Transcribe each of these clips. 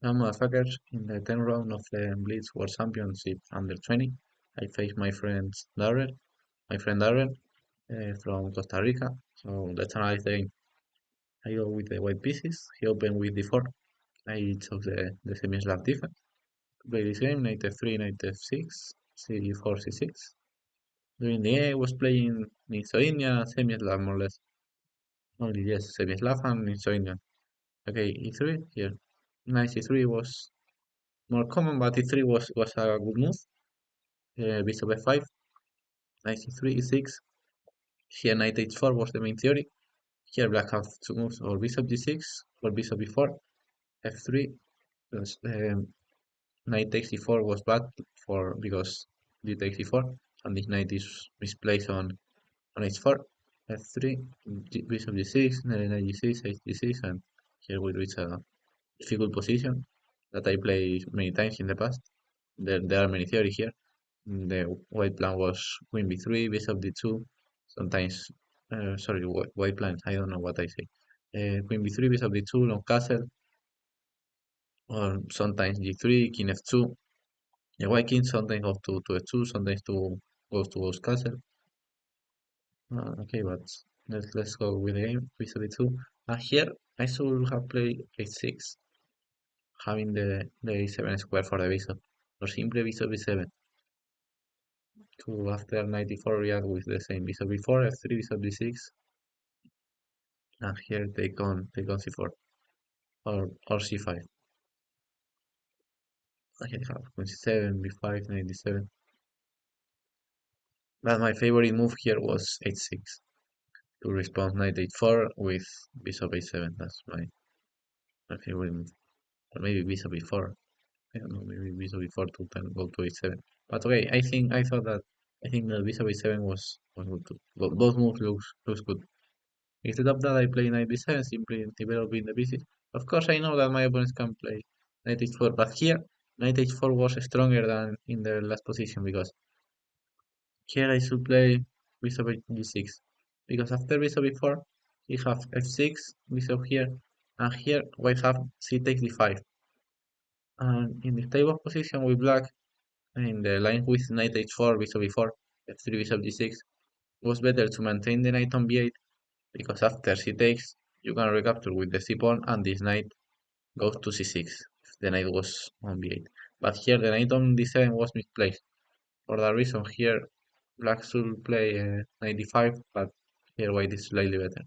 Now, motherfuckers, in the 10th round of the Blitz World Championship under 20, I faced my friend Darrell from Costa Rica. So let's analyze the game. I go with the white pieces. He opened with d4. I chose the semi-slav defense. To play this game, knight f3, knight f6, c4, c6. During the game, I was playing Ninja semi-slav more or less. Only yes, semi-slav and Ninja. Okay, e3 here. Knight e3 was more common, but e3 was a good move. Bishop f5, knight c3, e6. Here knight h4 was the main theory. Here black has two moves, or bishop d6 or bishop e4, f3. Plus, knight takes e4 was bad for because d takes e4, and this knight is misplaced on h4, f3, bishop d6, knight g6, h6, and here we reach a difficult position that I played many times in the past. There are many theories here. The white plan was queen b3, bishop d2, sometimes, sorry, white plan, I don't know what I say. Queen b3, bishop d2, long castle, or sometimes g3, king f2. The white king sometimes goes to f2, sometimes goes to castle. Okay, but let's go with the game, bishop d2. And here I should have played h6, having the a7 square for the bishop, or simply bishop b7. To after 94 react with the same bishop b4, f3, bishop d6, and here take on c4 or c5. I have queen c7, b5, 97. But my favorite move here was h6 to respond knight h4 with bishop a7. That's my favorite move. Or maybe bishop b4. I don't know, maybe bishop b4 to then go to h7. But okay, I think the bishop a7 was good too. Both moves looks good. Instead of that, I play knight b7, simply developing the pieces. Of course, I know that my opponents can play knight h4, but here, knight h4 was stronger than in the last position because here I should play bishop g6. Because after bishop b4, he have f6, bishop here, and here white have c takes d5. And in this type of position with black, in the line with knight h4, bishop b4, f3, bishop g6, was better to maintain the knight on b8 because after c takes, you can recapture with the c pawn and this knight goes to c6 if the knight was on b8. But here the knight on d7 was misplaced. For that reason here black should play knight d5, but here white is slightly better.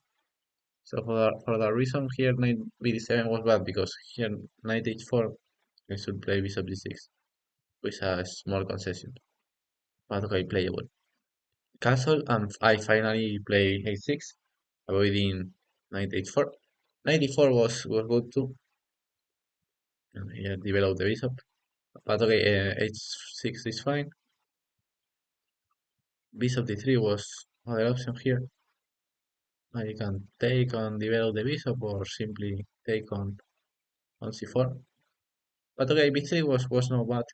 So for that reason here knight b7 was bad because here knight h4 I should play bishop d6 with a small concession. But okay, playable. Castle and I finally play h6, avoiding knight h4. Knight d4 was good too. Yeah, develop the bishop. But okay, h6 is fine. Bishop d3 was other option here. I can take on develop the bishop or simply take on c4. But okay, b3 was not bad.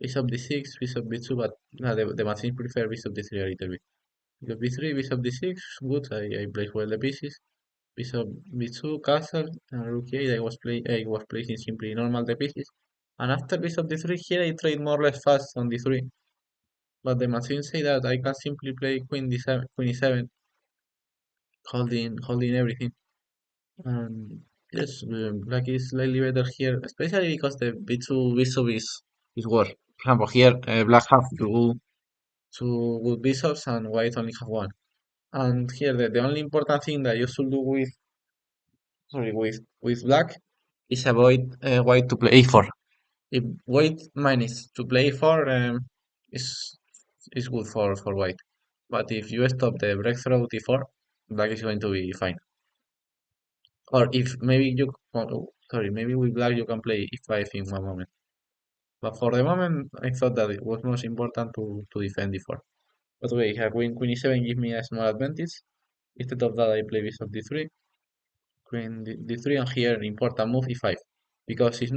Bishop d6, bishop b2, but the machine prefer bishop d3 a little bit. Because b3, bishop d6, good. I place well the pieces. Bishop b2, castle, and rook a8. I was placing simply normal the pieces. And after bishop d3, here I trade more or less fast on d3. But the machine say that I can simply play queen d7, queen e7, holding everything. And yes, black is slightly better here, especially because the b2 bishop is worse. For example, here black have two good bishops and white only have one. And here the only important thing that you should do with black is avoid white to play a4. If white manages to play a4, is is good for white. But if you stop the breakthrough d4, black is going to be fine. Or if maybe sorry, maybe with black you can play e5 in one moment. But for the moment, I thought that it was most important to defend d4. But wait, queen e7 gives me a small advantage. Instead of that, I play bishop d3, queen d3, and here important move e5. Because if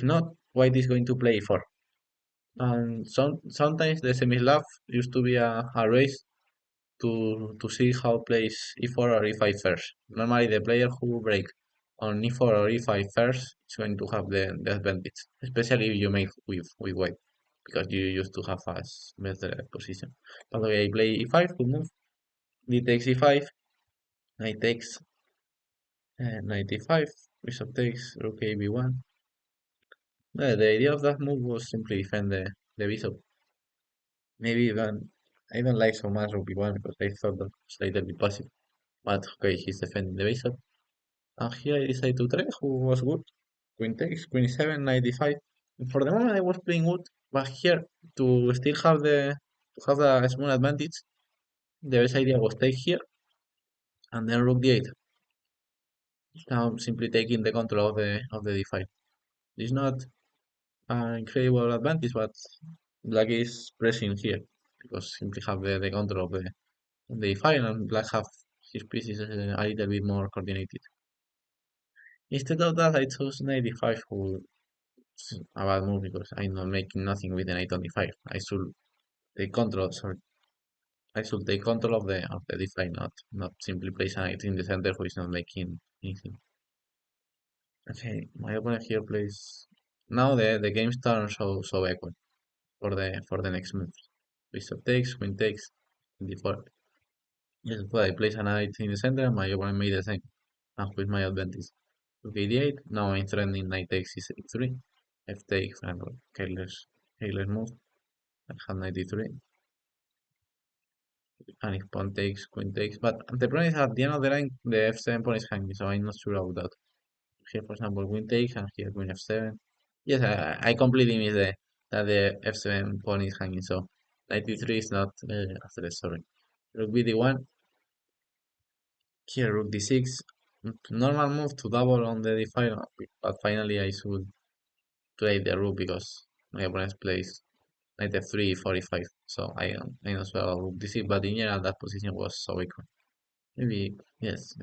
not, white is going to play e4. And sometimes the semi-slav used to be a race to see how plays e4 or e5 first. Normally, the player who break on e4 or e5 first, it's going to have the advantage, especially if you make with white, because you used to have a better position. But okay, I play e5 to move, d takes e5, knight takes, knight e5, bishop takes, rook a b1. The idea of that move was simply defend the bishop. Maybe even I don't like so much rook b1 because I thought that was a little bit passive. But okay, he's defending the bishop. And here I decided to try, who was good. Queen takes, queen e7, knight d5. For the moment I was playing good, but here to still have the small advantage, the best idea was take here and then rook d8. Now simply taking the control of the d5. It's not an incredible advantage, but black is pressing here because simply have the control of the d5 and black have his pieces a little bit more coordinated. Instead of that, I chose knight d5, who is a bad move because I'm not making nothing with the knight on d5. I should take control. Sorry, I should take control of the d5, not simply place a knight in the center who is not making anything. Okay, my opponent here plays. Now the game's turn so equal for the next move. Bishop takes, queen takes, d4. Yes, but I place a knight in the center, and my opponent made the same, and with my advantage. Rook d8. Now I'm threatening knight takes e3. F takes and careless move. I have knight d3. And if pawn takes, queen takes. But the problem is at the end of the line, the f7 pawn is hanging, so I'm not sure about that. Here, for example, queen takes, and here queen f7. Yes, I completely missed that the f7 pawn is hanging, so knight d3 is not a threat, sorry. Rook bd1, here rook d6. Normal move to double on the d5, but finally I should play the rook because my opponent plays knight f3, 45. So I know well rook d6, but in general that position was so equal. Maybe yes.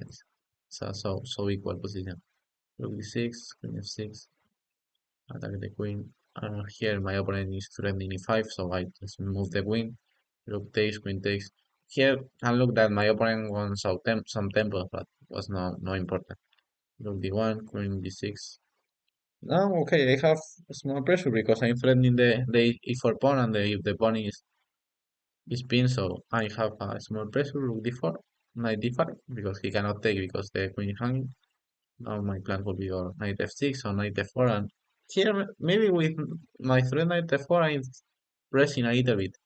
So equal position. Rook d6, queen f6, attack the queen. Here my opponent is threatening e5, so I just move the queen. Rook takes, queen takes. Here I look that my opponent won some tempo, but was no important. Rook d1, queen d6. Now okay, I have small pressure because I'm threatening the e4 pawn, and the pawn is pinned, so I have a small pressure. Rook d4, knight d5 because he cannot take because the queen is hanging. Now my plan would be or knight f6 or knight f4, and here maybe with my threat knight f4 I'm pressing a little bit,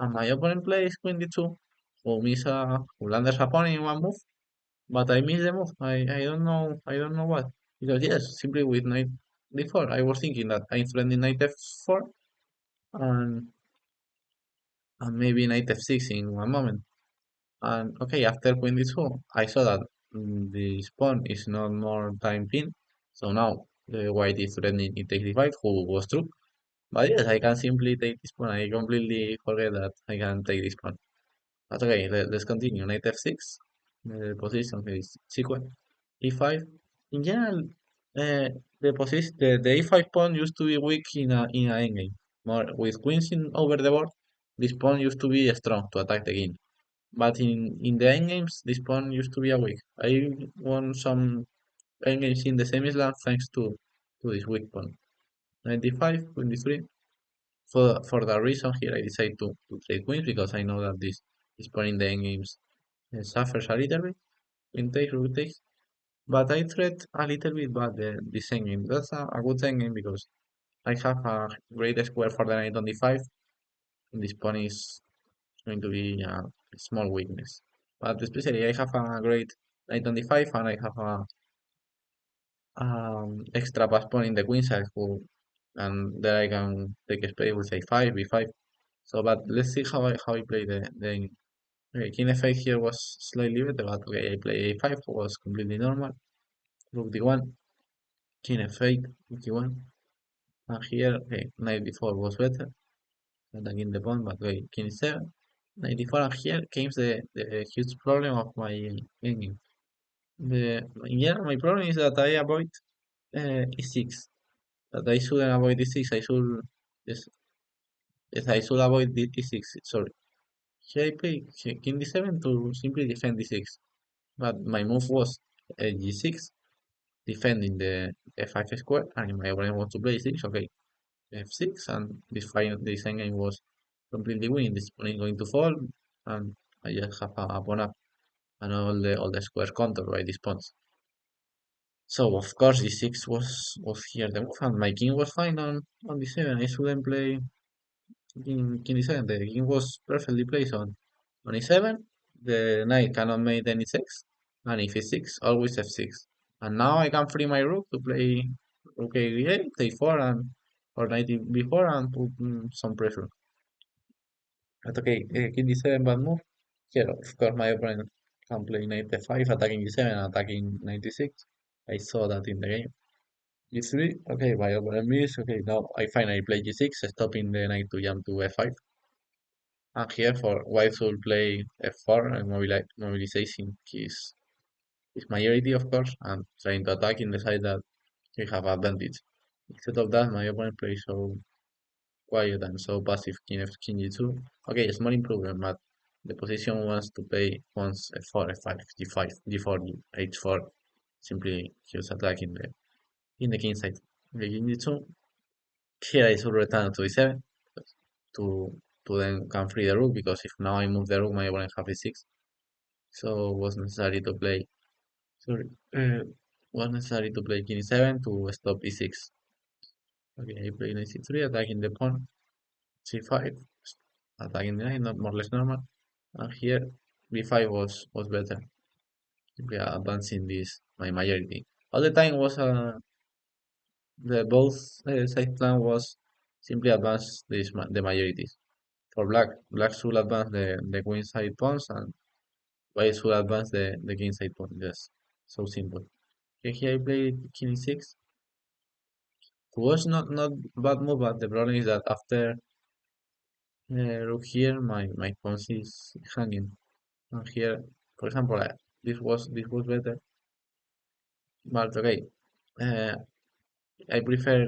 and my opponent plays queen d2, who landers a pawn in one move, but I miss the move. I don't know what, because yes, simply with knight d4 I was thinking that I'm threatening knight f4 and maybe knight f6 in one moment. And okay, after queen d2, I saw that this pawn is not more time pin. So now the white is threatening it takes d5, who was true. But yes, I can simply take this pawn. I completely forget that I can take this pawn. But okay, let's continue. Knight f6. The position is equal. e5. In general, the e5 pawn used to be weak in a endgame. More with queens over the board, this pawn used to be strong to attack the king. But in the endgames, this pawn used to be a weak. I won some endgames in the semislam thanks to this weak pawn. 95, 23. For that reason here I decide to trade queens because I know that this pawn in the endgames suffers a little bit. Queen takes, rook takes. But I trade a little bit bad this endgame. That's a good endgame because I have a great square for the knight on d5. And this pawn is going to be a small weakness. But especially I have a great knight on d5 and I have a extra pass pawn in the queen side and there I can take a space with a5, b5. So but let's see how I play the okay, king f8 here was slightly better, but okay, I play a5 was completely normal. Rook d1, king f8, rook d1. And here okay, knight d4 was better. Attacking the pawn, but okay, king e7. 94, and here comes the huge problem of my endgame. Yeah, my problem is that I avoid e6. That I shouldn't avoid e6. Yes, yes, I should avoid the e6. Sorry. Here I play king d7 to simply defend d6. But my move was g6. defending the f5 square, and my opponent wants to play 6, okay, f6, and this endgame was completely winning. This pawn is going to fall, and I just have a pawn up, and all the squares countered by these pawns. So of course d6 was here the move, and my king was fine on d7. I shouldn't play king d7. The king was perfectly placed on e7. The knight cannot make any checks, and if e6, always f6. And now I can free my rook to play rook a8, a4, and or knight b4 and put some pressure. But okay, king d7 bad move. Here, of course, my opponent can play knight f5, attacking d7, attacking knight d6. I saw that in the game. G3, okay, my opponent missed. Okay, now I finally play G6, stopping the knight to jump to F5. And here for white should play F4 and mobilizing his majority, of course, and trying to attack in the side that he have advantage. Instead of that, my opponent plays so quiet and so passive king F king G2. Okay, small improvement, but the position wants to play once F4, F5, G5, G4, H4. Simply he was attacking in the king side. Okay, king G2. Here I should return to e7 to then can free the rook, because if now I move the rook, my opponent have e6. So it was necessary to play sorry was necessary to play king e7 to stop e6. Okay, I play knight c3, attacking the pawn, c5, attacking the knight, not more or less normal. And here b5 was better. Simply advancing this my majority. All the time was the both side plan was simply advance the majorities. For black should advance the queen side pawns, and white should advance the king side pawn. Just so simple. Okay, here I played king e6. It was not bad move, but the problem is that after rook here, my pawn is hanging. And here, for example, this was better, but okay. Uh, I prefer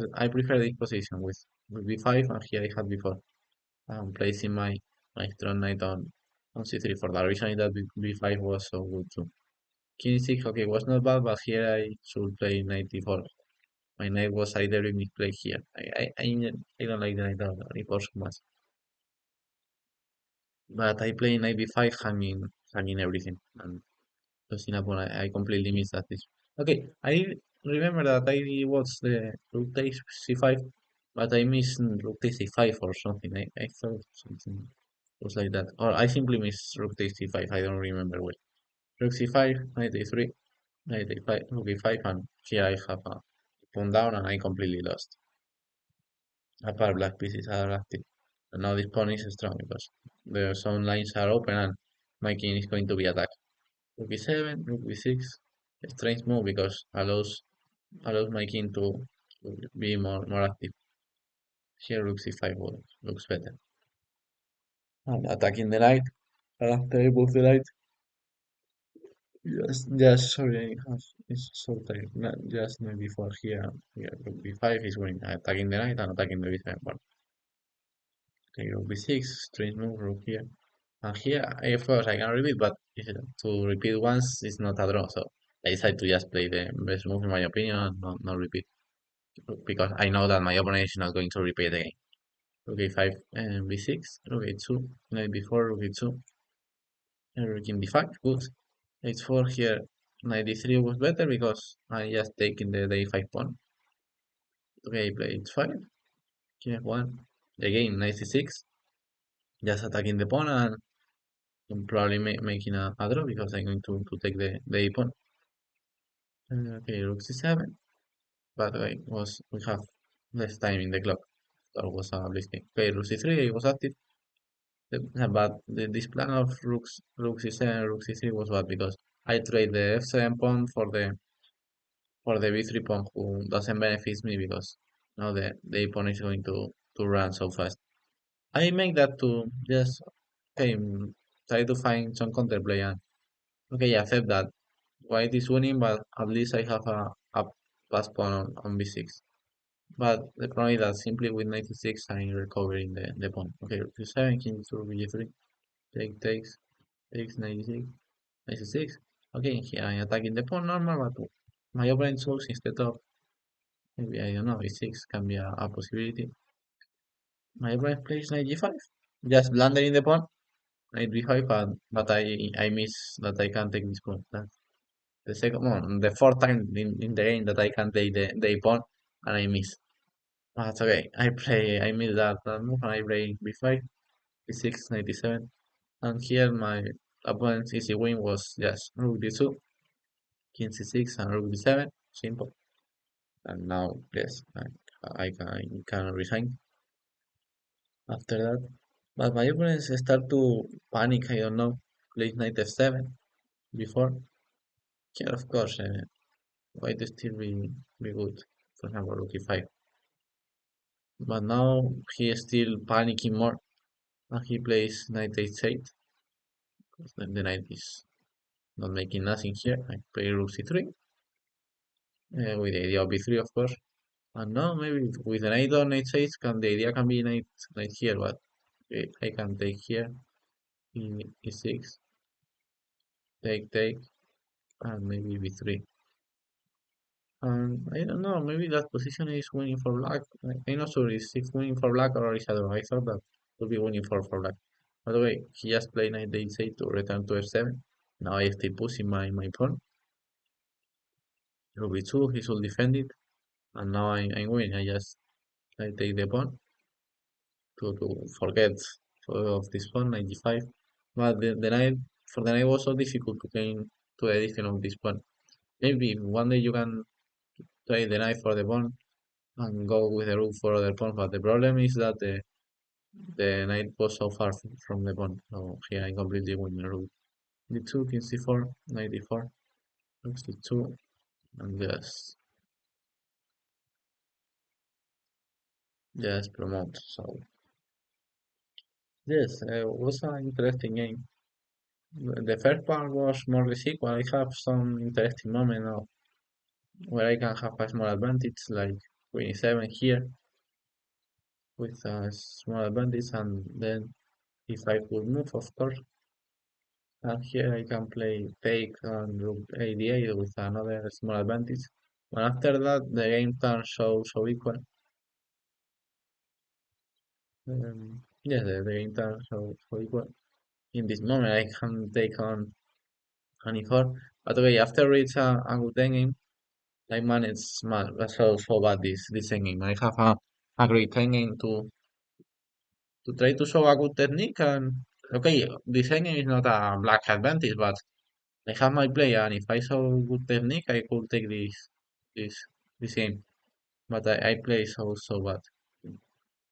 this position with b5, and here I had before. I'm placing my strong knight on c3 for the reason that b5 was so good too. King 6, okay, was not bad, but here I should play knight d4. My knight was either misplaced here. I don't like the knight d4 so much. But I play knight b5, hanging everything. And losing a pawn, I completely missed that. Okay, I remember that I watched the rook takes c5, but I missed rook takes c5 or something. I thought something was like that. Or I simply missed rook takes c5, I don't remember well. Rook c5, knight a3, knight a5, rook a5, and here I have a pawn down, and I completely lost. Apart black pieces are active. And now this pawn is strong because the some lines are open, and my king is going to be attacked. Rook e7, rook b6. A strange move because allows my king to be more active. Here rook c5 looks better. And attacking the knight. And after I move the knight, just sorry, it's so tired. Just maybe for here rook b5 is winning. Attacking the knight and attacking the b7 pawn. Okay, rook b6, strange move, rook here. And here, of course, I can repeat, but to repeat once is not a draw. So I decided to just play the best move in my opinion, and not repeat, because I know that my opponent is not going to repeat again. Rook a5 and b6, rook a2, knight b4, rook a2, and rook in b5, good. H4 here, knight d3 was better because I just taking the a5 pawn. Okay, play h5, king f1, again knight c6, just attacking the pawn, and I'm probably making a draw because I'm going to take the a pawn. Okay, rook c7, but we have less time in the clock. That was a mistake. Okay, rook c3 was active. But this plan of rook c7, rook c3 was bad because I trade the f7 pawn for the b3 pawn, who doesn't benefit me because now the pawn is going to run so fast. I make that to just okay, try to find some counterplay, and okay, accept that white is winning, but at least I have a pass pawn on b6. But the problem is that simply with 96 I'm recovering the pawn. Okay, rook c7, king to b3, takes 96, 96. Okay, here I'm attacking the pawn normal, but my opponent chose instead of maybe I don't know e6 can be a possibility. My opponent plays knight g5, just blundering the pawn knight b5, but I miss that I can take this pawn. That's the second one, the fourth time in the game that I can take the pawn and I miss. But okay, I miss that move and I play b5, b6, 97, and here my opponent's easy win was just rook d2, king c6, and rook d7, simple. And now yes, I can resign after that. But my opponents start to panic. I don't know, play knight f7 before. Yeah, of course, why to still be good? For example, rook e5. But now he is still panicking more. And he plays knight h8. Because the knight is not making nothing here. I play rook c3. With the idea of b3, of course. And now maybe with the knight on h8, the idea can be knight here, but I can take here e6, take, and maybe b3. I don't know, maybe that position is winning for black. I'm not sure if it's winning for black or is other. I thought that would be winning for black. By the way, he just played knight d8 to return to f7. Now I stay pushing my pawn. Rook b2, he should defend it. And now I'm winning. I take the pawn to forget of this pawn, 95. But the knight, for the knight was so difficult to gain to the defense of this pawn. Maybe one day you can play the knight for the pawn and go with the rook for other pawn, but the problem is that the knight was so far from the pawn, so here I completely win the rook. d2, king c4, knight d4, rook c2, and just promote. So yes, it was an interesting game. The first part was more equal. I have some interesting moment of where I can have a small advantage, like 27 here with a small advantage, and then if I could move, of course. And here I can play take and rook a8 with another small advantage. But after that, the game turns so equal. Yes, the game turns so equal. In this moment, I can take on 24. But okay, after it's a good endgame, I manage so bad this endgame. I have a great endgame to try to show a good technique. And okay, this endgame is not a black advantage, but I have my play, and if I show good technique, I could take this this game. But I play so bad.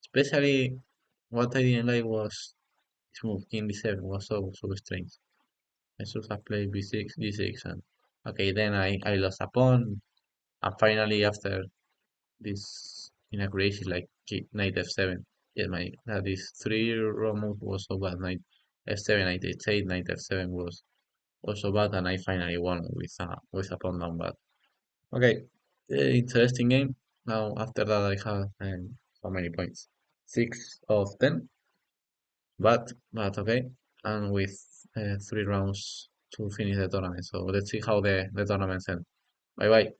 Especially what I didn't like was this move, King D7 was so strange. I should have played B6, D6, and okay, then I lost a pawn, and finally after this inaccuracy like knight F7, yeah, my this three row move was so bad. Knight F7, knight H8, knight F7 was so bad, and I finally won with a pawn down. But okay, interesting game. Now after that I have how many points? 6 of 10. But okay, and with 3 rounds to finish the tournament. So let's see how the tournament ends. Bye bye.